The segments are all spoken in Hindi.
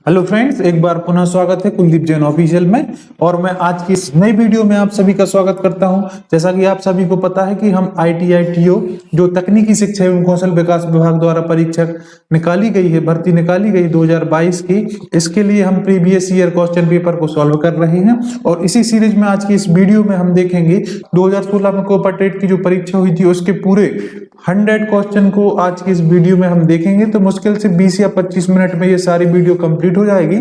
हेलो फ्रेंड्स, एक बार पुनः स्वागत है कुलदीप जैन ऑफिशियल में। और मैं आज की इस नई वीडियो में आप सभी का स्वागत करता हूं। जैसा कि आप सभी को पता है कि हम ITI TO जो तकनीकी शिक्षा एवं कौशल विकास विभाग द्वारा परीक्षा निकाली गई है, भर्ती निकाली गई 2022 की, इसके लिए हम प्रीवियस ईयर क्वेश्चन पेपर को सॉल्व कर रहे हैं। और इसी सीरीज में आज की इस वीडियो में हम देखेंगे 2016 में कोपा टेट की जो परीक्षा हुई थी उसके पूरे 100 क्वेश्चन को आज की इस वीडियो में हम देखेंगे। तो मुश्किल से 20 या 25 मिनट में ये सारी वीडियो कंप्लीट हो जाएगी।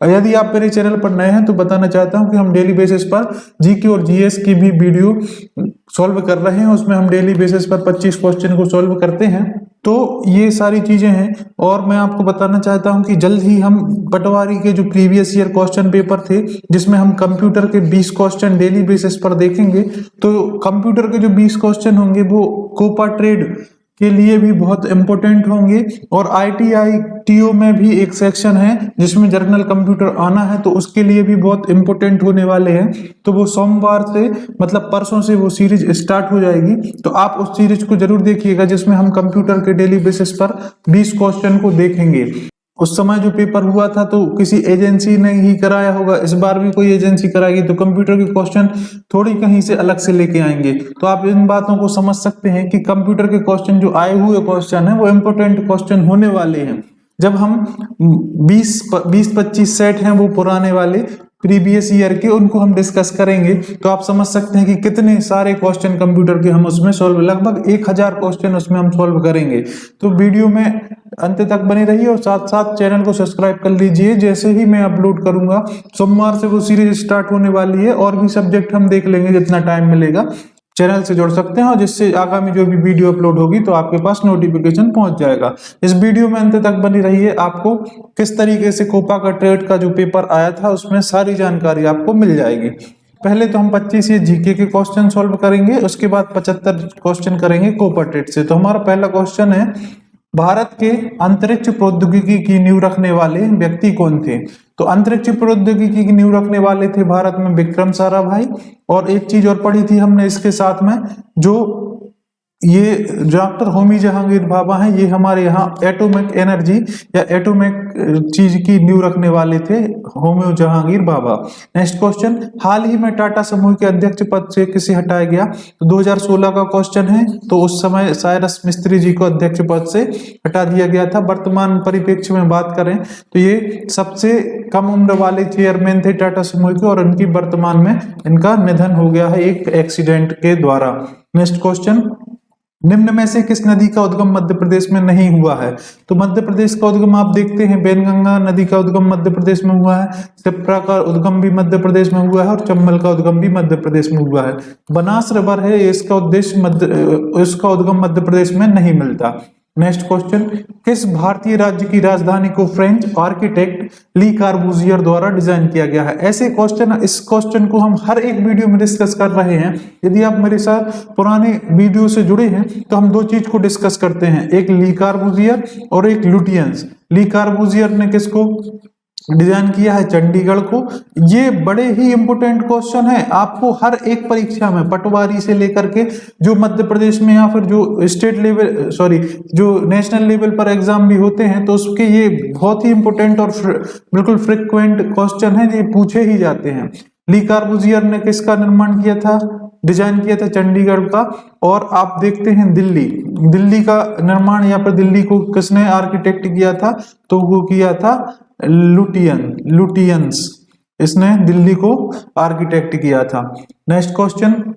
और यदि आप मेरे चैनल पर नए हैं तो बताना चाहता हूं कि हम डेली बेसिस पर जीके और जीएस की भी वीडियो सॉल्व कर रहे हैं। उसमें हम डेली बेसिस पर 25 क्वेश्चन को सॉल्व करते हैं। तो ये सारी चीजें हैं। और मैं आपको बताना चाहता हूं कि जल्द ही हम पटवारी के जो प्रीवियस ईयर क्वेश्चन पेपर थे, जिसमें हम कंप्यूटर के 20 क्वेश्चन डेली बेसिस पर देखेंगे, तो कंप्यूटर के जो 20 क्वेश्चन होंगे वो कोपा ट्रेड के लिए भी बहुत इंपॉर्टेंट होंगे। और ITI TO में भी एक सेक्शन है जिसमें जर्नल कंप्यूटर आना है, तो उसके लिए भी बहुत इंपॉर्टेंट होने वाले हैं। तो वो सोमवार से मतलब परसों से वो सीरीज स्टार्ट हो जाएगी। तो आप उस सीरीज को जरूर देखिएगा जिसमें हम कंप्यूटर के डेली बेसिस पर 20 क्वेश्चन को देखेंगे। उस समय जो पेपर हुआ था तो किसी एजेंसी ने ही कराया होगा, इस बार भी कोई एजेंसी कराएगी, तो कंप्यूटर के क्वेश्चन थोड़ी कहीं से अलग से लेके आएंगे। तो आप इन बातों को समझ सकते हैं कि कंप्यूटर के क्वेश्चन जो आए हुए क्वेश्चन हैं वो इंपॉर्टेंट क्वेश्चन होने वाले हैं। जब हम 20-25 सेट हैं वो पुराने वाले प्रीवियस ईयर के, उनको हम डिस्कस करेंगे, तो आप समझ सकते हैं कि कितने सारे क्वेश्चन कंप्यूटर के हम उसमें सॉल्व, लगभग 1000 क्वेश्चन उसमें हम सॉल्व करेंगे। तो वीडियो में अंत तक बने रहिए और साथ साथ चैनल को सब्सक्राइब कर लीजिए। जैसे ही मैं अपलोड करूंगा, सोमवार से वो सीरीज स्टार्ट होने वाली है और भी सब्जेक्ट हम देख लेंगे जितना टाइम मिलेगा। चैनल से जुड़ सकते हैं और जिससे आगामी जो भी वीडियो अपलोड होगी तो आपके पास नोटिफिकेशन पहुंच जाएगा। इस वीडियो में अंत तक बनी रहिए। आपको किस तरीके से कोपा का ट्रेड का जो पेपर आया था उसमें सारी जानकारी आपको मिल जाएगी। पहले तो हम 25 ये जीके के क्वेश्चन सॉल्व करेंगे, उसके बाद 75 क्वेश्चन करेंगे कोपा ट्रेड से। तो हमारा पहला क्वेश्चन है, भारत के अंतरिक्ष प्रौद्योगिकी की नींव रखने वाले व्यक्ति कौन थे? तो अंतरिक्ष प्रौद्योगिकी की नींव रखने वाले थे भारत में विक्रम साराभाई। और एक चीज और पढ़ी थी हमने इसके साथ में, जो ये डॉक्टर होमी जहांगीर भाभा हैं, ये हमारे यहाँ एटॉमिक एनर्जी या एटॉमिक चीज की नींव रखने वाले थे होमी जहांगीर भाभा। नेक्स्ट क्वेश्चन, हाल ही में टाटा समूह के अध्यक्ष पद से किसे हटाया गया? तो 2016 का क्वेश्चन है। तो उस समय साइरस मिस्त्री जी को अध्यक्ष पद से हटा दिया गया था। वर्तमान परिप्रेक्ष्य में बात करें तो ये सबसे कम उम्र वाले चेयरमैन थे टाटा समूह के, और इनकी वर्तमान में इनका निधन हो गया है एक एक्सीडेंट के द्वारा। नेक्स्ट क्वेश्चन, निम्न में से किस नदी का उद्गम मध्य प्रदेश में नहीं हुआ है? तो मध्य प्रदेश का उद्गम आप देखते हैं, वैनगंगा नदी का उद्गम मध्य प्रदेश में हुआ है, क्षिप्रा का उद्गम भी मध्य प्रदेश में हुआ है, और चंबल का उद्गम भी मध्य प्रदेश में हुआ है। बनास रिवर है, इसका उद्गम मध्य प्रदेश में नहीं मिलता। नेक्स्ट क्वेश्चन, किस भारतीय राज्य की राजधानी को फ्रेंच आर्किटेक्ट ली कार्बूजियर द्वारा डिजाइन किया गया है? ऐसे क्वेश्चन, इस क्वेश्चन को हम हर एक वीडियो में डिस्कस कर रहे हैं। यदि आप मेरे साथ पुराने वीडियो से जुड़े हैं तो हम दो चीज को डिस्कस करते हैं, एक ली कार्बूजियर और एक लुटियंस। ली कार्बूजियर ने किसको डिजाइन किया है? चंडीगढ़ को। ये बड़े ही इंपोर्टेंट क्वेश्चन है, आपको हर एक परीक्षा में पटवारी से लेकर के जो मध्य प्रदेश में या फिर जो स्टेट लेवल जो नेशनल लेवल पर एग्जाम भी होते हैं, तो उसके ये बहुत ही इंपोर्टेंट और बिल्कुल फ्रिक्वेंट क्वेश्चन है, ये पूछे ही जाते हैं। ली कार्बूजियर ने किसका निर्माण किया था, डिजाइन किया था? चंडीगढ़ का। और आप देखते हैं दिल्ली का निर्माण या फिर दिल्ली को किसने आर्किटेक्ट किया था? तो वो किया था लुटियंस, इसने दिल्ली को आर्किटेक्ट किया था। नेक्स्ट क्वेश्चन,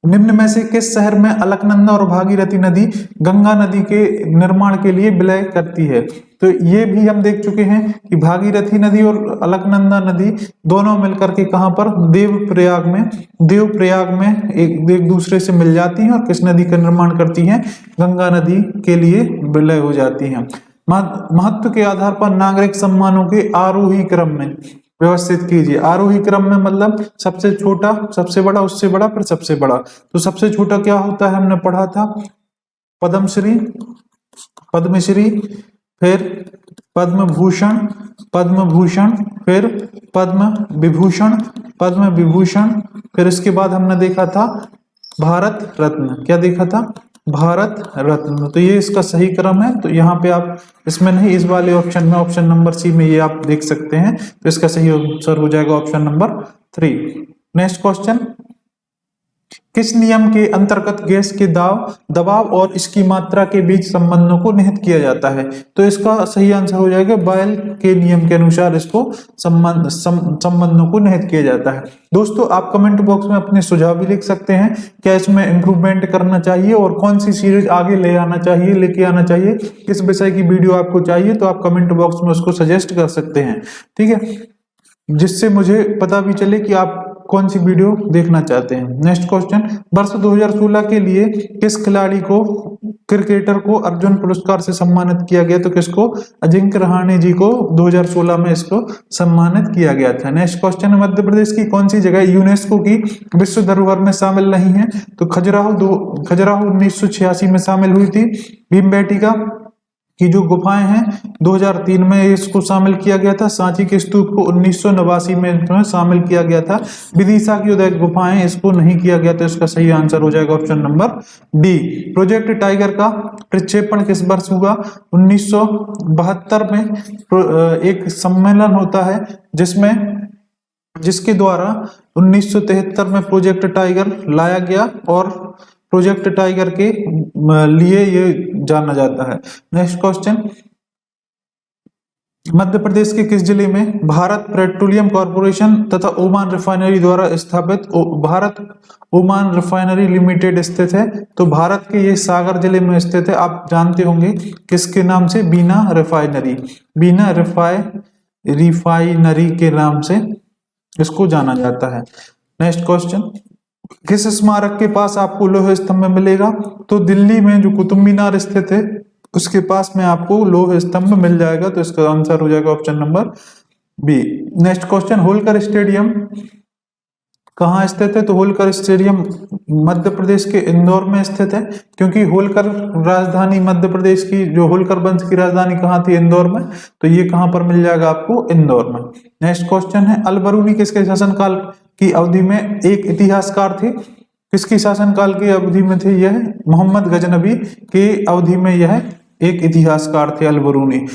निम्न में से किस शहर में अलकनंदा और भागीरथी नदी गंगा नदी के निर्माण के लिए विलय करती है? तो ये भी हम देख चुके हैं कि भागीरथी नदी और अलकनंदा नदी दोनों मिलकर के कहां पर? देवप्रयाग में एक दूसरे से मिल जाती हैं और किस नदी का निर्माण करती हैं? गंगा नदी के लिए विलय हो जाती हैं। महत्व के आधार पर नागरिक सम्मानों के आरोही क्रम में व्यवस्थित कीजिए। आरोही क्रम में मतलब सबसे छोटा, सबसे बड़ा, उससे बड़ा, फिर सबसे बड़ा। तो सबसे छोटा क्या होता है? हमने पढ़ा था पद्मश्री, फिर पद्म भूषण, फिर पद्म विभूषण, फिर इसके बाद हमने देखा था भारत रत्न। क्या देखा था? भारत रत्न। तो ये इसका सही क्रम है। तो यहाँ पे आप इसमें नहीं, इस वाले ऑप्शन में, ऑप्शन नंबर सी में ये आप देख सकते हैं। तो इसका सही आंसर हो जाएगा ऑप्शन नंबर 3। नेक्स्ट क्वेश्चन, किस नियम के अंतर्गत गैस के दबाव और इसकी मात्रा के बीच संबंधों को निहित किया जाता है? तो इसका सही आंसर हो जाएगा बॉयल के नियम के अनुसार इसको संबंधों को निहित किया जाता है। दोस्तों, आप कमेंट बॉक्स में अपने सुझाव भी लिख सकते हैं, क्या इसमें इंप्रूवमेंट करना चाहिए और कौन सी सीरीज आगे लेके आना चाहिए, किस विषय की वीडियो आपको चाहिए, तो आप कमेंट बॉक्स में उसको सजेस्ट कर सकते हैं। ठीक है, जिससे मुझे पता भी चले कि आप कौन सी वीडियो देखना चाहते हैं। नेक्स्ट क्वेश्चन, वर्ष 2016 के लिए किस खिलाड़ी को, क्रिकेटर को अर्जुन पुरस्कार से सम्मानित किया गया? तो किसको? अजिंक्य रहाणे जी को 2016 में इसको सम्मानित किया गया था। नेक्स्ट क्वेश्चन, मध्य प्रदेश की कौन सी जगह यूनेस्को की विश्व धरोहर में शामिल नहीं है? तो खजुराहो 1986 में शामिल हुई थी। भीमबेटका की जो गुफाएं हैं 2003 में इसको शामिल किया गया था। सांची के स्तूप को 1989 में शामिल किया गया था। विदिशा की उदय गुफाएं, इसको नहीं किया गया, तो इसका सही आंसर हो जाएगा option number D. Project tiger का प्रक्षेपण किस वर्ष हुआ? 1972 में एक सम्मेलन होता है जिसके द्वारा 1973 में प्रोजेक्ट टाइगर लाया गया और प्रोजेक्ट टाइगर के लिए ये जाना जाता है। नेक्स्ट क्वेश्चन, मध्य प्रदेश के किस जिले में भारत पेट्रोलियम कॉर्पोरेशन तथा ओमान रिफाइनरी द्वारा स्थापित भारत ओमान रिफाइनरी लिमिटेड स्थित है? तो भारत के ये सागर जिले में स्थित है। आप जानते होंगे किसके नाम से? बीना रिफाइनरी के नाम से इसको जाना जाता है। नेक्स्ट क्वेश्चन, किस स्मारक के पास आपको लौह स्तंभ मिलेगा? तो दिल्ली में जो कुतुब मीनार स्थित है उसके पास में आपको लौह स्तंभ मिल जाएगा। तो इसका आंसर हो जाएगा option number B. Next question, Holkar stadium कहाँ स्थित है? तो होलकर स्टेडियम मध्य प्रदेश के इंदौर में स्थित है, क्योंकि होलकर राजधानी मध्य प्रदेश की, जो होलकर वंश की राजधानी कहाँ थी? इंदौर में। तो ये कहाँ पर मिल जाएगा आपको? इंदौर में। नेक्स्ट क्वेश्चन है, अलबरूनी किसके शासनकाल की अवधि में एक इतिहासकार थे? किसकी शासनकाल की अवधि में थे? यह मोहम्मद गजनबी के अवधि में यह एक इतिहासकार थे अलबरूनी।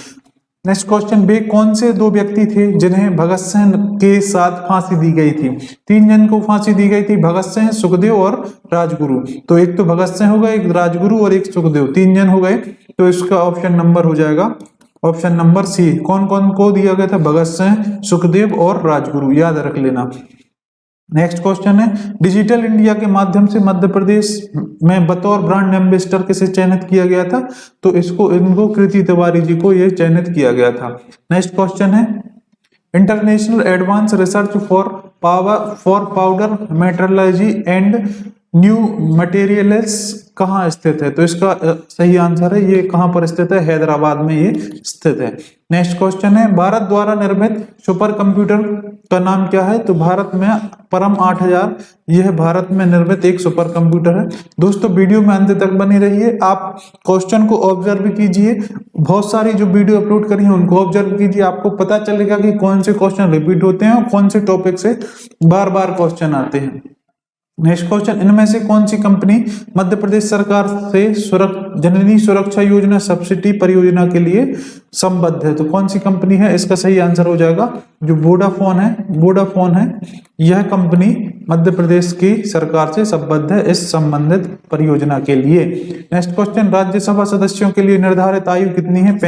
नेक्स्ट क्वेश्चन, वे कौन से दो व्यक्ति थे जिन्हें भगत सिंह के साथ फांसी दी गई थी? 3 जन को फांसी दी गई थी, भगत सिंह, सुखदेव और राजगुरु। तो एक तो भगत सिंह हो गए, एक राजगुरु और एक सुखदेव, 3 जन हो गए। तो इसका ऑप्शन नंबर हो जाएगा ऑप्शन नंबर सी। कौन कौन को दिया गया था? भगत सिंह, सुखदेव और राजगुरु, याद रख लेना। नेक्स्ट क्वेश्चन है, डिजिटल इंडिया के माध्यम से मध्य प्रदेश में बतौर ब्रांड एम्बेसडर किसे चयनित किया गया था? तो इनको कृति तिवारी जी को ये चयनित किया गया था। नेक्स्ट क्वेश्चन है, international advance research for powder metrology and new materials कहाँ स्थित है? तो इसका सही आंसर है, ये कहाँ पर स्थित है? हैदराबाद में ये स्थित है। नेक्स्ट क्वेश्चन है, भारत द्वारा निर्मित सुपर कंप्यूटर का नाम क्या है? तो भारत में परम 8000, यह भारत में निर्मित एक सुपर कंप्यूटर है। दोस्तों, वीडियो में अंत तक बने रहिए, आप क्वेश्चन को ऑब्जर्व कीजिए। बहुत सारी जो वीडियो अपलोड करी है उनको ऑब्जर्व कीजिए, आपको पता चलेगा कि कौन से क्वेश्चन रिपीट होते हैं और कौन से टॉपिक से बार बार क्वेश्चन आते हैं। नेक्स्ट क्वेश्चन, इनमें से कौन सी कंपनी मध्य प्रदेश सरकार से जननी सुरक्षा योजना सब्सिडी परियोजना के लिए संबद्ध है? तो कौन सी कंपनी है? इसका सही आंसर हो जाएगा जो वोडाफोन है, यह कंपनी मध्य प्रदेश की सरकार से संबद्ध है इस संबंधित परियोजना के लिए। नेक्स्ट क्वेश्चन, राज्यसभा सदस्यों के लिए निर्धारित आयु कितनी है?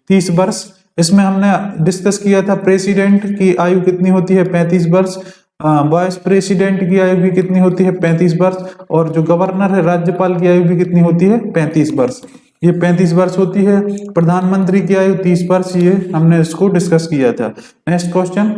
30 वर्ष। इसमें हमने डिस्कस किया था प्रेसिडेंट की आयु कितनी होती है? 35 वर्ष। वाइस प्रेसिडेंट की आयु भी कितनी होती है? 35 वर्ष। और जो गवर्नर है, राज्यपाल की आयु भी कितनी होती है? 35 वर्ष। ये 35 वर्ष होती है। प्रधानमंत्री की आयु 30 वर्ष, ये हमने इसको डिस्कस किया था। नेक्स्ट क्वेश्चन,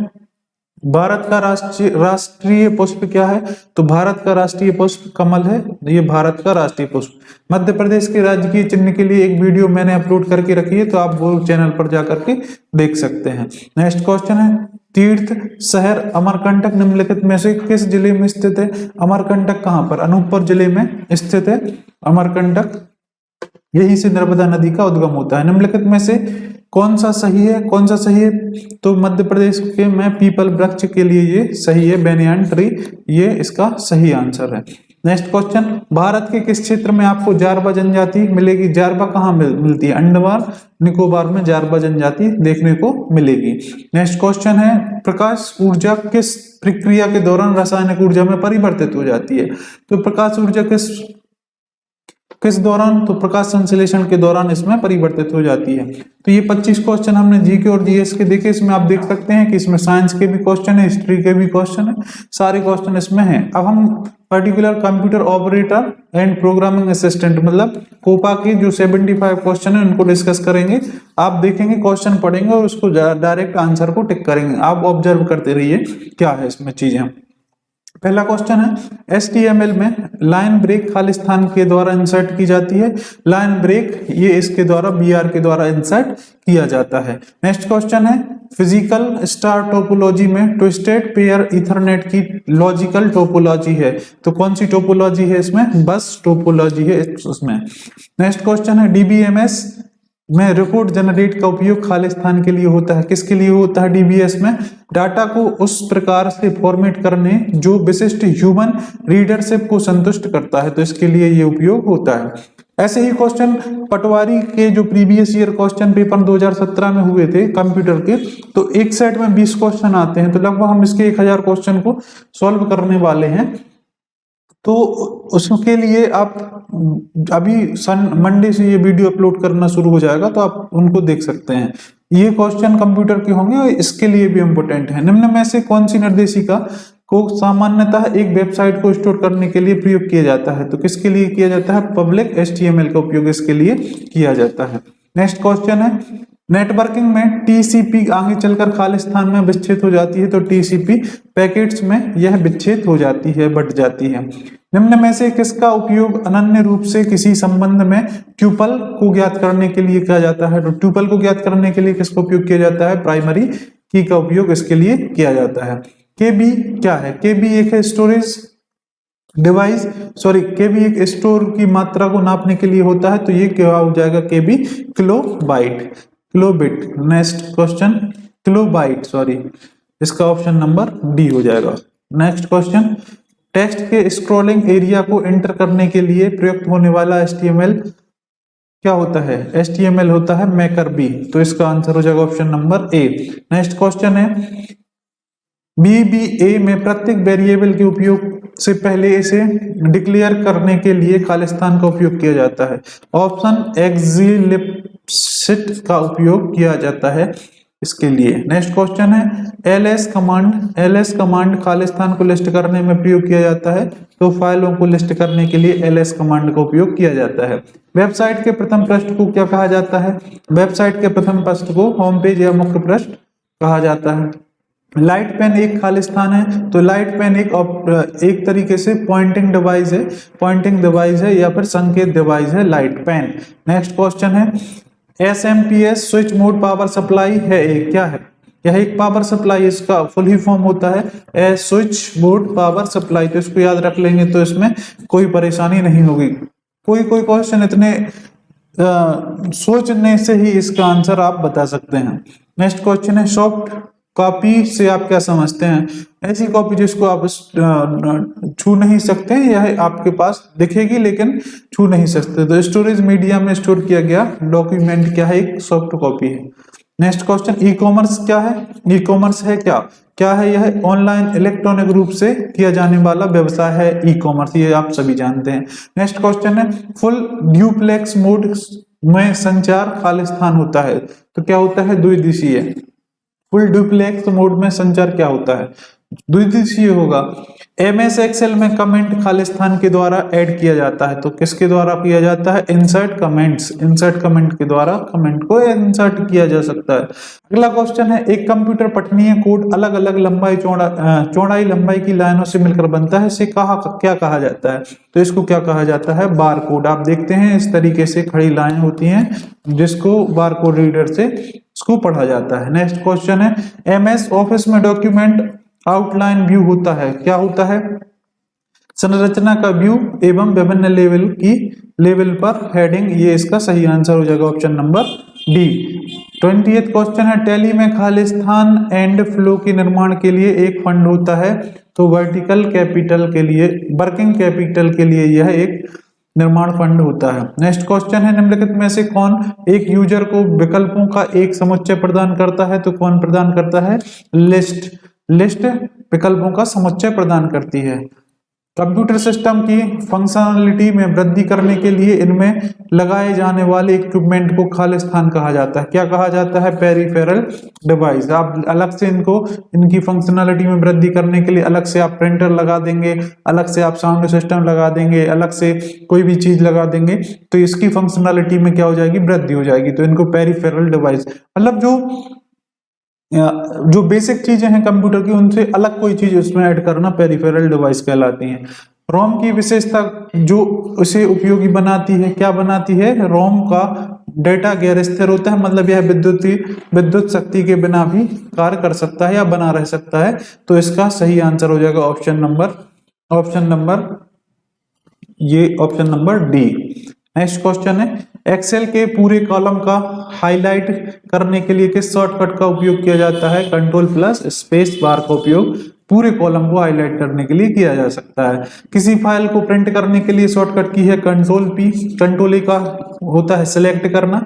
भारत का राष्ट्रीय पुष्प क्या है? तो भारत का राष्ट्रीय पुष्प कमल है, ये भारत का राष्ट्रीय पुष्प। मध्य प्रदेश के राजकीय चिन्ह के लिए एक वीडियो मैंने अपलोड करके रखी है, तो आप वो चैनल पर जाकर के देख सकते हैं। नेक्स्ट क्वेश्चन है, तीर्थ शहर अमरकंटक निम्नलिखित में से किस जिले में स्थित है? अमरकंटक कहाँ पर? अनूपपुर जिले में स्थित है अमरकंटक, यहीं से नर्मदा नदी का उद्गम होता है। निम्नलिखित में से कौन सा सही है? तो मध्य प्रदेश के में पीपल वृक्ष के लिए ये सही है, बेनियान ट्री, ये इसका सही आंसर है। नेक्स्ट क्वेश्चन, भारत के किस क्षेत्र में आपको जारवा जनजाति मिलेगी? जारवा कहाँ मिलती है? अंडमान निकोबार में जारवा जनजाति देखने को मिलेगी। नेक्स्ट क्वेश्चन है, प्रकाश ऊर्जा किस प्रक्रिया के दौरान रासायनिक ऊर्जा में परिवर्तित हो जाती है? तो प्रकाश ऊर्जा किस दौरान? तो प्रकाश संश्लेषण के दौरान इसमें परिवर्तित हो जाती है। तो ये 25 क्वेश्चन हमने जीके और जीएस के देखे। इसमें आप देख सकते हैं कि इसमें साइंस के भी क्वेश्चन है, हिस्ट्री के भी क्वेश्चन है, सारे क्वेश्चन इसमें हैं। अब हम particular computer operator and programming assistant मतलब कोपा के जो 75 क्वेश्चन है उनको डिस्कस करेंगे। आप देखेंगे, क्वेश्चन पढ़ेंगे और उसको डायरेक्ट आंसर को टिक करेंगे। आप ऑब्जर्व करते रहिए क्या है इसमें चीजें। पहला क्वेश्चन है, HTML में लाइन ब्रेक खालिस्तान के द्वारा इंसर्ट की जाती है। लाइन ब्रेक ये इसके द्वारा BR के द्वारा इंसर्ट किया जाता है। नेक्स्ट क्वेश्चन है, फिजिकल स्टार टोपोलॉजी में ट्विस्टेड पेयर इथरनेट की लॉजिकल टोपोलॉजी है। तो कौन सी टोपोलॉजी है इसमें? बस टोपोलॉजी है उसमें। नेक्स्ट क्वेश्चन है, DBMS में रिपोर्ट जनरेट का उपयोग खालिस्तान के लिए होता है। किसके लिए होता है? DBS में डाटा को उस प्रकार से फॉर्मेट करने जो विशिष्ट ह्यूमन रीडरशिप को संतुष्ट करता है, तो इसके लिए ये उपयोग होता है। ऐसे ही क्वेश्चन पटवारी के जो प्रीवियस ईयर क्वेश्चन पेपर 2017 में हुए थे कंप्यूटर के, तो एक सेट में 20 क्वेश्चन आते हैं, तो लगभग हम इसके 1000 क्वेश्चन को सॉल्व करने वाले हैं। तो उसके लिए आप अभी मंडे से ये वीडियो अपलोड करना शुरू हो जाएगा, तो आप उनको देख सकते हैं। ये क्वेश्चन कंप्यूटर के होंगे और इसके लिए भी इम्पोर्टेंट है। निम्न में से कौन सी निर्देशिका को सामान्यतः एक वेबसाइट को स्टोर करने के लिए प्रयोग किया जाता है? तो किसके लिए किया जाता है? पब्लिक HTML का उपयोग इसके लिए किया जाता है। नेक्स्ट क्वेश्चन है, नेटवर्किंग में TCP आगे चलकर खालिस्तान में विच्छेद हो जाती है, तो TCP पैकेट्स में यह विच्छेद हो जाती है, बट जाती है। निम्न में से किसका उपयोग अनन्य रूप से किसी संबंध में ट्यूपल को ज्ञात करने के लिए किया जाता है? तो ट्यूपल को ज्ञात करने के लिए किसका उपयोग किया जाता है? प्राइमरी की का उपयोग इसके लिए किया जाता है। KB क्या है? KB एक है स्टोरेज डिवाइस, KB एक स्टोर की मात्रा को नापने के लिए होता है, तो ये क्या हो जाएगा? KB kilobyte, kilobit. Next question, kilobyte इसका ऑप्शन नंबर D हो जाएगा। नेक्स्ट क्वेश्चन, टेक्स्ट के स्क्रॉलिंग एरिया को एंटर करने के लिए प्रयुक्त होने वाला HTML क्या होता है? HTML होता है मेकर B, तो इसका आंसर हो जाएगा option number A। Next question है, VBA में प्रत्येक वेरिएबल के उपयोग से पहले इसे डिक्लेयर करने के लिए खालिस्तान का उपयोग किया जाता है। ऑप्शन एक्सिलिप्सिट का उपयोग किया जाता है इसके लिए। नेक्स्ट क्वेश्चन है, LS कमांड खालिस्तान को लिस्ट करने में प्रयोग किया जाता है, तो फाइलों को लिस्ट करने के लिए LS कमांड का उपयोग किया जाता है। वेबसाइट के प्रथम पृष्ठ को क्या कहा जाता है? वेबसाइट के प्रथम पृष्ठ को होम पेज या मुख्य पृष्ठ कहा जाता है। लाइट पेन एक खालिस्तान है, तो लाइट पेन एक तरीके से पॉइंटिंग डिवाइस है या फिर संकेत डिवाइस है लाइट पेन। नेक्स्ट क्वेश्चन है, SMPS switch mode power supply है एक क्या है? यह एक पावर सप्लाई, इसका फुल ही फॉर्म होता है स्विच बोर्ड पावर सप्लाई। तो इसको याद रख लेंगे तो इसमें कोई परेशानी नहीं होगी। कोई क्वेश्चन इतने सोचने से ही इसका आंसर आप बता सकते हैं। नेक्स्ट क्वेश्चन है, सॉफ्ट कॉपी से आप क्या समझते हैं? ऐसी कॉपी जिसको आप छू नहीं सकते, यह आपके पास दिखेगी लेकिन छू नहीं सकते। तो स्टोरेज मीडिया में स्टोर किया गया डॉक्यूमेंट क्या है? एक सॉफ्ट कॉपी है। नेक्स्ट क्वेश्चन, ई कॉमर्स क्या है? ई कॉमर्स है क्या है? यह ऑनलाइन इलेक्ट्रॉनिक रूप से किया जाने वाला व्यवसाय है ई कॉमर्स, ये आप सभी जानते हैं। नेक्स्ट क्वेश्चन है, फुल ड्यूप्लेक्स मोड में संचार खालिस्तान होता है, तो क्या होता है? द्विदिशीय। फुल ड्यूप्लेक्स मोड में संचार क्या होता है? द्विदिशीय होगा। MS एक्सेल में कमेंट खालिस्तान के द्वारा ऐड किया जाता है, तो किसके द्वारा किया जाता है? इंसर्ट कमेंट के द्वारा कमेंट को इंसर्ट किया जा सकता है। अगला क्वेश्चन है, एक कंप्यूटर पठनीय कोड अलग अलग चौड़ाई लंबाई की लाइनों से मिलकर बनता है, इसे क्या कहा जाता है? तो इसको क्या कहा जाता है? Bar code. आप देखते हैं इस तरीके से खड़ी लाइन होती हैं जिसको बार कोड रीडर से इसको पढ़ा जाता है। नेक्स्ट क्वेश्चन है, MS ऑफिस में डॉक्यूमेंट आउटलाइन व्यू होता है, क्या होता है? संरचना का व्यू एवं विभिन्न लेवल पर हेडिंग, ये इसका सही आंसर हो जाएगा option number D। 20th question है, टैली में खालिस्तान एंड फ्लो के निर्माण के लिए एक फंड होता है, तो वर्टिकल कैपिटल के लिए, वर्किंग कैपिटल के लिए यह एक निर्माण फंड होता है। नेक्स्ट क्वेश्चन है, निम्नलिखित में से कौन एक यूजर को विकल्पों का एक समुच्चय प्रदान करता है, तो कौन प्रदान करता है? लिस्ट विकल्पों का समुच्चय प्रदान करती है। कंप्यूटर सिस्टम की फंक्शनलिटी में वृद्धि करने के लिए इनमें लगाए जाने वाले इक्विपमेंट को खालिस्तान कहा जाता है। क्या कहा जाता है? Peripheral device. आप अलग से इनको, इनकी फंक्शनलिटी में वृद्धि करने के लिए अलग से आप प्रिंटर लगा देंगे, अलग से आप साउंड सिस्टम लगा देंगे, अलग से कोई भी चीज लगा देंगे, तो इसकी फंक्शनलिटी में क्या हो जाएगी? वृद्धि हो जाएगी। तो इनको पेरिफेरल डिवाइस, मतलब जो बेसिक चीजें हैं कंप्यूटर की, उनसे अलग कोई चीज उसमें ऐड करना पेरिफेरल डिवाइस कहलाती हैं। रोम की विशेषता जो उसे उपयोगी बनाती है, क्या बनाती है? रोम का डेटा गैर स्थिर होता है, मतलब यह विद्युत शक्ति के बिना भी कार्य कर सकता है या बना रह सकता है। तो इसका सही आंसर हो जाएगा option number D. Next question है, एक्सेल के पूरे कॉलम का हाईलाइट करने के लिए किस शॉर्टकट का उपयोग किया जाता है? कंट्रोल प्लस स्पेस बार का उपयोग पूरे कॉलम को हाईलाइट करने के लिए किया जा सकता है। किसी फाइल को प्रिंट करने के लिए शॉर्टकट की है कंट्रोल पी। कंट्रोल ए का होता है सिलेक्ट करना,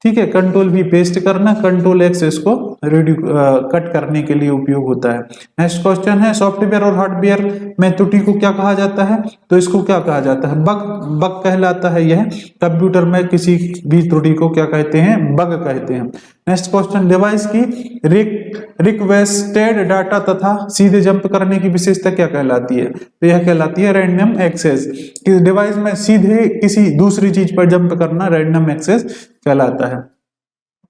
ठीक है, कंट्रोल भी पेस्ट करना, कंट्रोल एक्स इसको कट करने के लिए उपयोग होता है। नेक्स्ट क्वेश्चन है, सॉफ्टवेयर और हार्डवेयर में त्रुटि को क्या कहा जाता है? तो इसको क्या कहा जाता है? बग कहलाता है। यह कंप्यूटर में किसी भी त्रुटि को क्या कहते हैं? बग कहते हैं। नेक्स्ट क्वेश्चन, डिवाइस की रिक्वेस्टेड डाटा तथा सीधे जंप करने की विशेषता क्या कहलाती है? तो यह कहलाती है रैंडम एक्सेस। डिवाइस में सीधे किसी दूसरी चीज पर जंप करना रैंडम एक्सेस कहलाता है।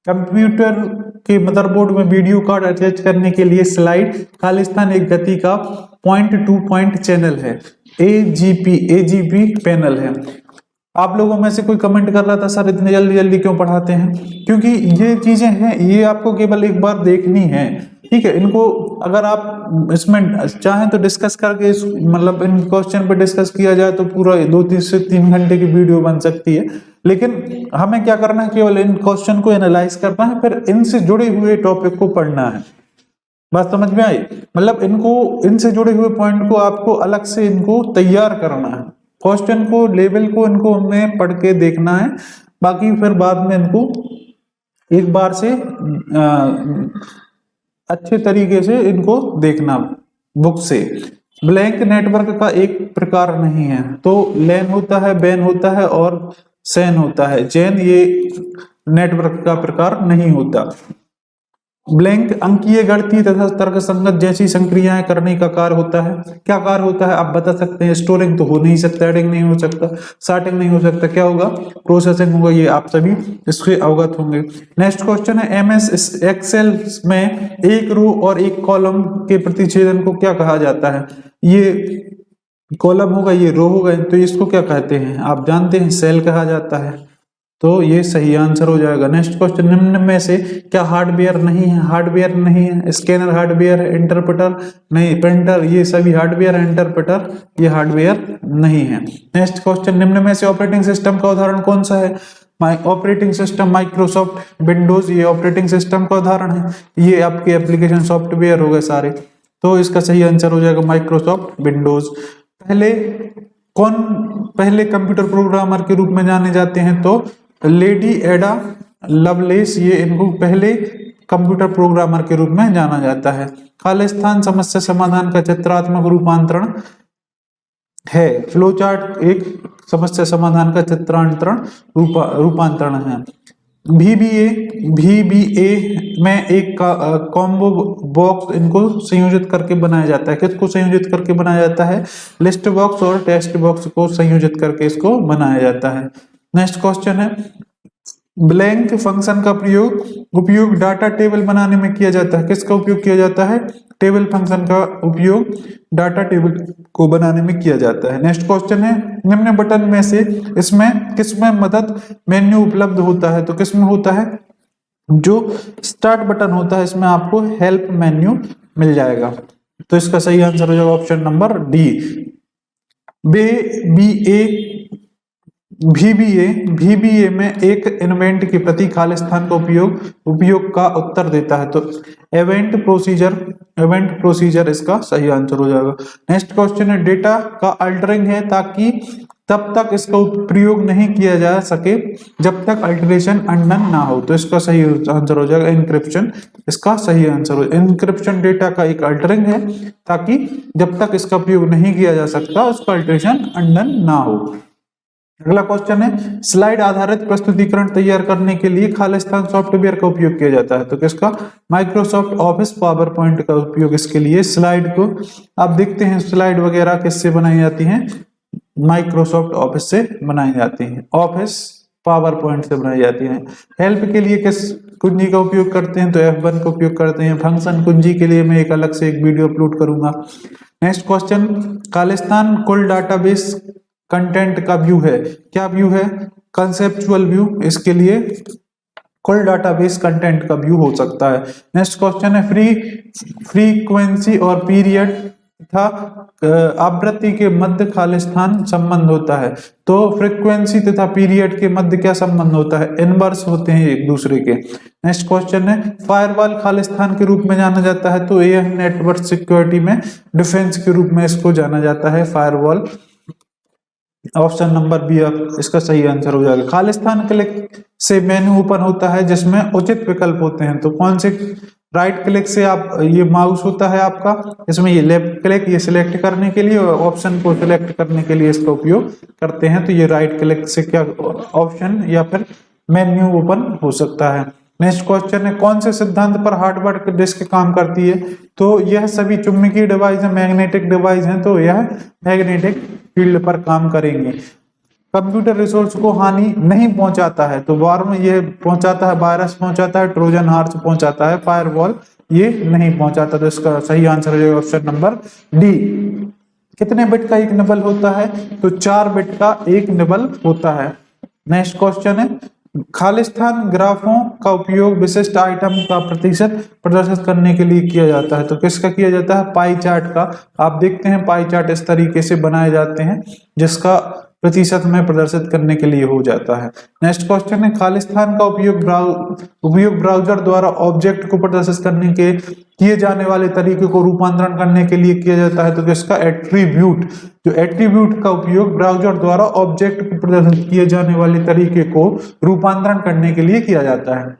कंप्यूटर के मदरबोर्ड में वीडियो कार्ड अटैच करने के लिए स्लाइड खालिस्तान एक गति का पॉइंट टू पॉइंट चैनल है, एजीपी पैनल है। आप लोगों में से कोई कमेंट कर रहा था, सर इतने जल्दी जल्दी क्यों पढ़ाते हैं? क्योंकि ये चीजें हैं, ये आपको केवल एक बार देखनी है, ठीक है। इनको अगर आप इसमें चाहें तो डिस्कस करके मतलब इन क्वेश्चन पे डिस्कस किया जाए तो पूरा 2 से 3 घंटे की वीडियो बन सकती है। लेकिन हमें क्या करना है? केवल इन क्वेश्चन को एनालाइज करना है, फिर इनसे जुड़े हुए टॉपिक को पढ़ना है। बात समझ में आई? मतलब इनसे जुड़े हुए पॉइंट को आपको अलग से इनको तैयार करना है, क्वेश्चन को, लेवल को इनको हमें पढ़ के देखना है। बाकी फिर बाद में इनको एक बार से अच्छे तरीके से इनको देखना बुक से। ब्लैंक नेटवर्क का एक प्रकार नहीं है, तो लैन होता है, बैन होता है और सैन होता है। चैन ये नेटवर्क का प्रकार नहीं होता। ब्लैंक अंकीय, गणितीय तथा तर्कसंगत जैसी संक्रियाएं करने का कार्य होता है। क्या कार्य होता है आप बता सकते हैं? स्टोरिंग तो हो नहीं सकता, एडिंग नहीं हो सकता, सॉर्टिंग नहीं हो सकता, क्या होगा? प्रोसेसिंग होगा। ये आप सभी इससे अवगत होंगे। नेक्स्ट क्वेश्चन है, एमएस एक्सेल में एक रो और एक कॉलम के प्रतिच्छेदन को क्या कहा जाता है? ये कॉलम होगा, ये रो होगा, तो इसको क्या कहते हैं? आप जानते हैं, सेल कहा जाता है। तो ये सही आंसर हो जाएगा। नेक्स्ट क्वेश्चन, निम्न में से क्या हार्डवेयर नहीं है? हार्डवेयर नहीं है। स्कैनर हार्डवेयर है, इंटरप्रेटर नहीं, प्रिंटर ये सभी हार्डवेयर है, इंटरप्रेटर ये हार्डवेयर नहीं है। नेक्स्ट क्वेश्चन, निम्न में से ऑपरेटिंग सिस्टम का उदाहरण कौन सा है? ऑपरेटिंग सिस्टम माइक्रोसॉफ्ट विंडोज ये ऑपरेटिंग सिस्टम का उदाहरण है। ये आपके एप्लीकेशन सॉफ्टवेयर हो गए सारे, तो इसका सही आंसर हो जाएगा माइक्रोसॉफ्ट विंडोज। पहले कंप्यूटर प्रोग्रामर के रूप में जाने जाते हैं? तो लेडी एडा लवलेस, ये इनको पहले कंप्यूटर प्रोग्रामर के रूप में जाना जाता है। खालिस्तान समस्या समाधान का चित्रात्मक रूपांतरण है। फ्लोचार्ट एक समस्या समाधान का चित्रांतरण रूपांतरण है। VBA में एक कॉम्बो बॉक्स इनको संयोजित करके बनाया जाता है। किसको संयोजित करके बनाया जाता है? लिस्ट बॉक्स और टेक्स्ट बॉक्स को संयोजित करके इसको बनाया जाता है। नेक्स्ट क्वेश्चन है, ब्लैंक फंक्शन का उपयोग डाटा टेबल बनाने में किया जाता है। किसका उपयोग किया जाता है? टेबल फंक्शन का उपयोग डाटा टेबल को बनाने में किया जाता है। नेक्स्ट क्वेश्चन है, निम्न बटन में से किसमें मदद मेन्यू उपलब्ध होता है? तो किसमें होता है? जो स्टार्ट बटन होता है इसमें आपको हेल्प मेन्यू मिल जाएगा। तो इसका सही आंसर हो जाएगा ऑप्शन नंबर डी। VBA में एक इवेंट के प्रति खालिस्तान का उपयोग का उत्तर देता है। तो इवेंट प्रोसीजर इसका सही आंसर हो जाएगा। नेक्स्ट क्वेश्चन है डेटा का अल्टरिंग है ताकि तब तक इसका प्रयोग नहीं किया जा सके जब तक अल्टरेशन अनडन ना हो। तो इसका सही आंसर हो जाएगा इनक्रिप्शन, इसका सही आंसर हो। इनक्रिप्शन डेटा का एक अल्टरिंग है ताकि जब तक इसका प्रयोग नहीं किया जा सकता उसका अल्टरेशन अनडन ना हो। अगला क्वेश्चन है स्लाइड आधारित प्रस्तुतिकरण तैयार करने के लिए खालिस्तान सॉफ्टवेयर का उपयोग किया जाता है। तो किसका? माइक्रोसॉफ्ट ऑफिस पावर पॉइंट का उपयोग इसके लिए। स्लाइड को आप देखते हैं, स्लाइड वगैरह किससे बनाई जाती हैं? माइक्रोसॉफ्ट ऑफिस से बनाई जाती हैं, ऑफिस पावर पॉइंट से बनाई जाती हैं। हेल्प के लिए किस कुंजी का उपयोग करते हैं? तो F1 का उपयोग करते हैं। फंक्शन कुंजी के लिए मैं एक अलग से एक वीडियो अपलोड करूंगा। नेक्स्ट क्वेश्चन, खालिस्तान कुल डाटाबेस कंटेंट का व्यू है। क्या व्यू है? Conceptual view. इसके लिए कुल डाटाबेस कंटेंट का व्यू हो सकता है। नेक्स्ट क्वेश्चन है फ्रीक्वेंसी और पीरियड तथा आवृत्ति के मध्य खालिस्तान संबंध होता है। तो फ्रीक्वेंसी तथा पीरियड के मध्य क्या संबंध होता है? इनवर्स होते हैं एक दूसरे के। नेक्स्ट क्वेश्चन है फायरवॉल खालिस्तान के रूप में जाना जाता है। तो यह नेटवर्क सिक्योरिटी में डिफेंस के रूप में इसको जाना जाता है, फायरवॉल। ऑप्शन नंबर बी इसका सही आंसर हो जाएगा। खालिस्तान क्लिक से मेन्यू ओपन होता है जिसमें उचित विकल्प होते हैं। तो कौन से? राइट क्लिक से आप, ये माउस होता है आपका, इसमें ये लेफ्ट क्लिक, ये सिलेक्ट करने के लिए और ऑप्शन को सिलेक्ट करने के लिए इसका उपयोग करते हैं। तो ये राइट क्लिक से क्या ऑप्शन या फिर मेन्यू ओपन हो सकता है। नेक्स्ट क्वेश्चन है कौन से सिद्धांत पर हार्डवेयर डिस्क काम करती है? तो यह सभी चुंबकीय डिवाइस है, मैग्नेटिक डिवाइस हैं, तो यह मैग्नेटिक फील्ड पर काम करेंगे। कंप्यूटर रिसोर्स को हानि नहीं पहुंचाता है। तो वार्म ये पहुंचाता है, वायरस पहुंचाता है, ट्रोजन हॉर्स पहुंचाता है, फायरवॉल ये नहीं पहुंचाता। तो इसका सही आंसर है ऑप्शन नंबर डी। कितने बिट का एक निबल होता है? तो 4 बिट का एक निबल होता है। नेक्स्ट क्वेश्चन है खालिस्तान ग्राफों का उपयोग विशिष्ट आइटम का प्रतिशत प्रदर्शित करने के लिए किया जाता है। तो किसका किया जाता है? पाई चार्ट का। आप देखते हैं पाई चार्ट इस तरीके से बनाए जाते हैं जिसका प्रतिशत में प्रदर्शित करने के लिए हो जाता है। नेक्स्ट क्वेश्चन है खालिस्तान का उपयोग ब्राउजर द्वारा ऑब्जेक्ट को प्रदर्शित करने के किए जाने वाले तरीके को रूपांतरण करने के लिए किया जाता है। तो किसका? एट्रीब्यूट। जो एट्रीब्यूट का उपयोग ब्राउजर द्वारा ऑब्जेक्ट को प्रदर्शित किए जाने वाले तरीके को रूपांतरण करने के लिए किया जाता है।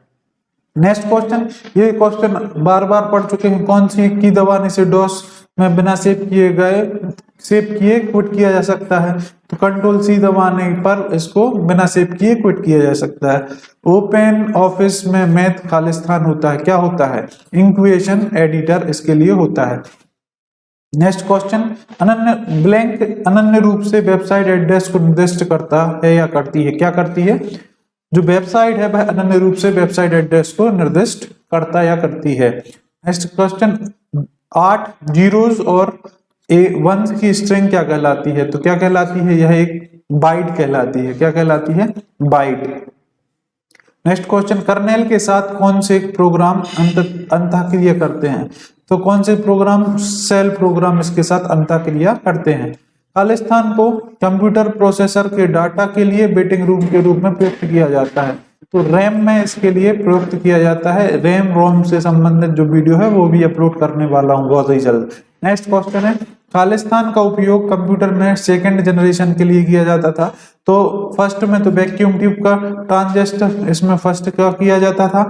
नेक्स्ट क्वेश्चन, ये क्वेश्चन बार बार पढ़ चुके हैं। कौन सी की दबाने से डॉस में बिना सेव किए क्विट किया जा सकता है? तो कंट्रोल सी दबाने पर इसको बिना सेव किए क्विट किया जा सकता है। ओपन ऑफिस में मैथ खालिस्तान होता है, क्या होता है? इंक्वेशन एडिटर इसके लिए होता है। नेक्स्ट क्वेश्चन, अनन्य रूप से वेबसाइट एड्रेस को निर्दिष्ट करता है या करती है? क्या करती है? जो वेबसाइट है वह अनन्य रूप से वेबसाइट एड्रेस को निर्दिष्ट करता या करती है। नेक्स्ट क्वेश्चन, 8 जीरोस और 1 की स्ट्रिंग क्या कहलाती है? तो क्या कहलाती है? यह एक बाइट कहलाती है। क्या कहलाती है? बाइट। नेक्स्ट क्वेश्चन, कर्नेल के साथ कौन से प्रोग्राम अंतःक्रिया करते हैं? तो कौन से प्रोग्राम? सेल प्रोग्राम इसके साथ अंतःक्रिया करते हैं। खालिस्तान को कंप्यूटर प्रोसेसर के डाटा के लिए वेटिंग रूम के रूप में प्रयुक्त किया जाता है। तो रैम में इसके लिए प्रयुक्त किया जाता है। रैम रोम से संबंधित जो वीडियो है वो भी अपलोड करने वाला हूँ बहुत ही जल्द। नेक्स्ट क्वेश्चन है खालिस्तान का उपयोग कंप्यूटर में सेकंड जनरेशन के लिए किया जाता था। तो फर्स्ट में तो वैक्यूम ट्यूब का ट्रांजिस्टर इसमें फर्स्ट का किया जाता था,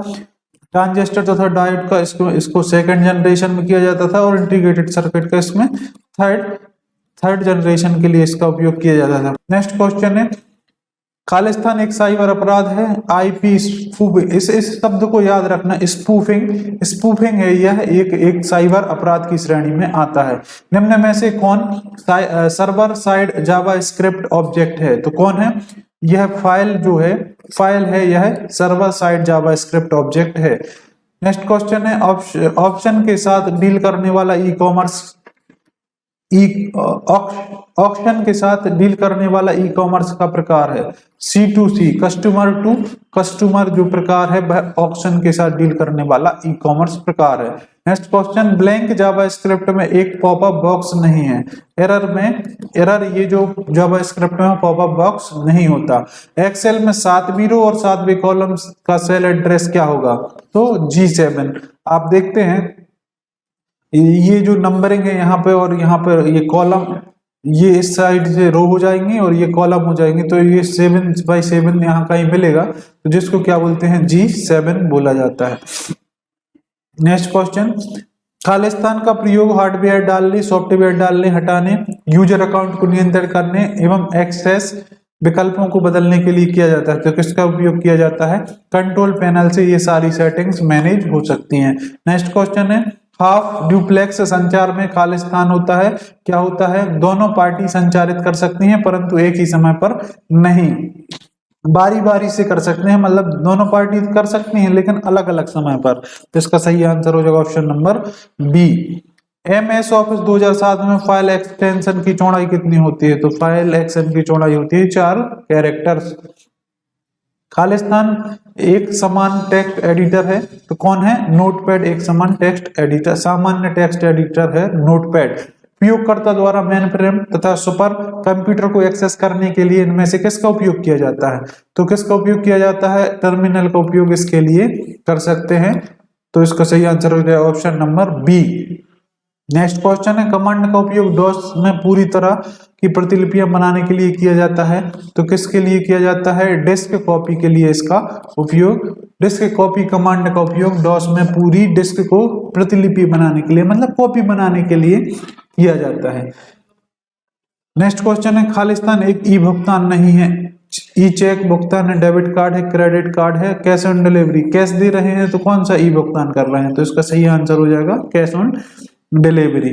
ट्रांजिस्टर तथा डायोड का इसको सेकंड जनरेशन में किया जाता था, और इंटीग्रेटेड सर्किट का इसमें थर्ड जनरेशन के लिए इसका उपयोग किया जाता था। नेक्स्ट क्वेश्चन है खालिस्तान एक साइबर अपराध है। आईपी स्पूफिंग, इस शब्द को याद रखना, स्पूफिंग है, यह एक साइबर अपराध की श्रेणी में आता है। निम्न में से कौन सर्वर साइड जावास्क्रिप्ट ऑब्जेक्ट है? तो कौन है? यह फाइल है, यह सर्वर साइड जावास्क्रिप्ट ऑब्जेक्ट है। नेक्स्ट क्वेश्चन है ऑप्शन के साथ डील करने वाला ई कॉमर्स ऑक्शन के साथ डील करने वाला ई कॉमर्स का प्रकार है। C2C कस्टमर टू कस्टमर जो प्रकार है वह ऑक्शन के साथ डील करने वाला ई कॉमर्स प्रकार है। नेक्स्ट क्वेश्चन, ब्लैंक जावास्क्रिप्ट में एक पॉपअप बॉक्स नहीं है। एरर ये जो जावास्क्रिप्ट में पॉपअप बॉक्स नहीं होता। एक्सेल में 7वीं रो और 7वें कॉलम का सेल एड्रेस क्या होगा? तो G7। आप देखते हैं ये जो नंबरिंग है यहाँ पे और यहाँ पे ये कॉलम, ये इस साइड से रो हो जाएंगे और ये कॉलम हो जाएंगे, तो ये 7/7 यहाँ कहीं मिलेगा, तो जिसको क्या बोलते हैं? G7 बोला जाता है। नेक्स्ट क्वेश्चन, खालिस्तान का प्रयोग हार्डवेयर डालने, सॉफ्टवेयर डालने, हटाने, यूजर अकाउंट को नियंत्रित करने एवं एक्सेस विकल्पों को बदलने के लिए किया जाता है। तो किसका उपयोग किया जाता है? कंट्रोल पैनल से ये सारी सेटिंग्स मैनेज हो सकती हैं। नेक्स्ट क्वेश्चन है, हाफ ड्यूप्लेक्स संचार में खालिस्तान होता है, क्या होता है? दोनों पार्टी संचारित कर सकती हैं परंतु एक ही समय पर नहीं, बारी बारी से कर सकते हैं, मतलब दोनों पार्टी कर सकती हैं लेकिन अलग अलग समय पर। तो इसका सही आंसर हो जाएगा option number B. MS office 2007 में फाइल एक्सटेंशन की चौड़ाई कितनी होती है? तो फाइल एक्सटेंशन की चौड़ाई होती है 4 कैरेक्टर्स। खालिस्तान एक समान टेक्स्ट एडिटर है, तो कौन है? नोटपैड एक समान टेक्स्ट एडिटर, सामान्य टेक्स्ट एडिटर है नोटपैड। उपयोगकर्ता द्वारा मेन फ्रेम तथा सुपर कंप्यूटर को एक्सेस करने के लिए इनमें से किसका उपयोग किया जाता है? तो किसका उपयोग किया जाता है? टर्मिनल का उपयोग इसके लिए कर सकते हैं। तो इसका सही आंसर हो जाएगा option number B. Next question है, कमांड का उपयोग डॉस में पूरी तरह की प्रतिलिपियां बनाने के लिए किया जाता है, तो किसके लिए किया जाता है? डिस्क कॉपी के लिए इसका उपयोग, डिस्क कॉपी कमांड का उपयोग डॉस में पूरी डिस्क को प्रतिलिपि बनाने के लिए, मतलब कॉपी बनाने के लिए किया जाता है। नेक्स्ट क्वेश्चन है, खालिस्तान एक ई भुगतान नहीं है, ई चेक भुगतान है, डेबिट कार्ड है, क्रेडिट कार्ड है, कैश ऑन डिलीवरी, कैश दे रहे हैं तो कौन सा ई भुगतान कर रहे हैं? तो इसका सही आंसर हो जाएगा कैश ऑन डिलीवरी।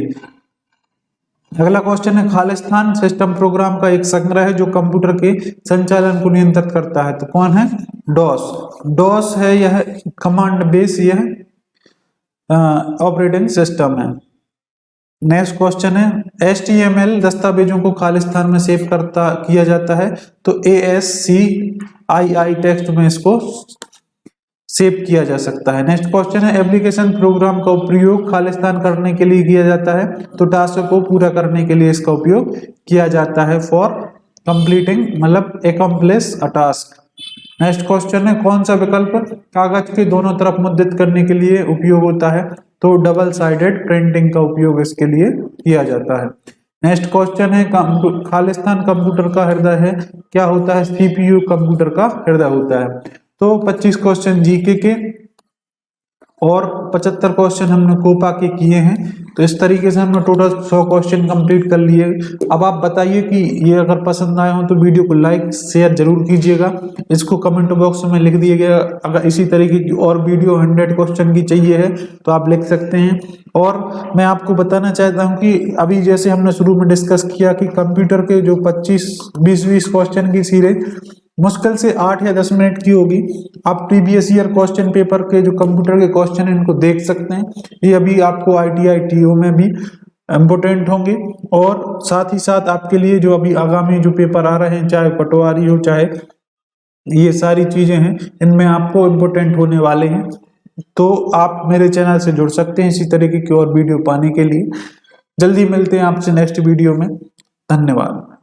अगला क्वेश्चन है, खालिस्तान सिस्टम प्रोग्राम का एक संग्रह है जो कंप्यूटर के संचालन को नियंत्रित करता है, तो कौन है? डॉस। डॉस है यह कमांड बेस, यह ऑपरेटिंग सिस्टम है। नेक्स्ट क्वेश्चन है, HTML दस्तावेजों को खालिस्तान में सेव किया जाता है, तो ASCII टेक्स्ट में इसको सेव किया जा सकता है। नेक्स्ट क्वेश्चन है, एप्लीकेशन प्रोग्राम का प्रयोग खालिस्तान करने के लिए किया जाता है, तो टास्क को पूरा करने के लिए इसका उपयोग किया जाता है, फॉर कंप्लीटिंग, मतलब अकम्प्लिश अ टास्क। नेक्स्ट क्वेश्चन है, कौन सा विकल्प कागज के दोनों तरफ मुद्रित करने के लिए उपयोग होता है? तो डबल साइडेड प्रिंटिंग का उपयोग इसके लिए किया जाता है। नेक्स्ट क्वेश्चन है, खालिस्तान कंप्यूटर का हृदय है, क्या होता है? CPU कंप्यूटर का हृदय होता है। तो 25 क्वेश्चन जीके के और 75 क्वेश्चन हमने कोपा के किए हैं। तो इस तरीके से हमने टोटल 100 क्वेश्चन कंप्लीट कर लिए। अब आप बताइए कि ये अगर पसंद आए हो तो वीडियो को लाइक शेयर जरूर कीजिएगा, इसको कमेंट बॉक्स में लिख दिएगा। अगर इसी तरीके की और वीडियो 100 क्वेश्चन की चाहिए है तो आप लिख सकते हैं। और मैं आपको बताना चाहता हूँ कि अभी जैसे हमने शुरू में डिस्कस किया कि कंप्यूटर के जो 25-20 क्वेश्चन की सीरीज मुश्किल से 8 या 10 मिनट की होगी। आप प्रीवियस ईयर क्वेश्चन पेपर के जो कंप्यूटर के क्वेश्चन इनको देख सकते हैं, ये अभी आपको ITI TO में भी इम्पोर्टेंट होंगे। और साथ ही साथ आपके लिए जो अभी आगामी जो पेपर आ रहे हैं, चाहे पटवारी हो चाहे ये सारी चीजें हैं, इनमें आपको इम्पोर्टेंट होने वाले हैं। तो आप मेरे चैनल से जुड़ सकते हैं इसी तरीके की और वीडियो पाने के लिए। जल्दी मिलते हैं आपसे नेक्स्ट वीडियो में। धन्यवाद।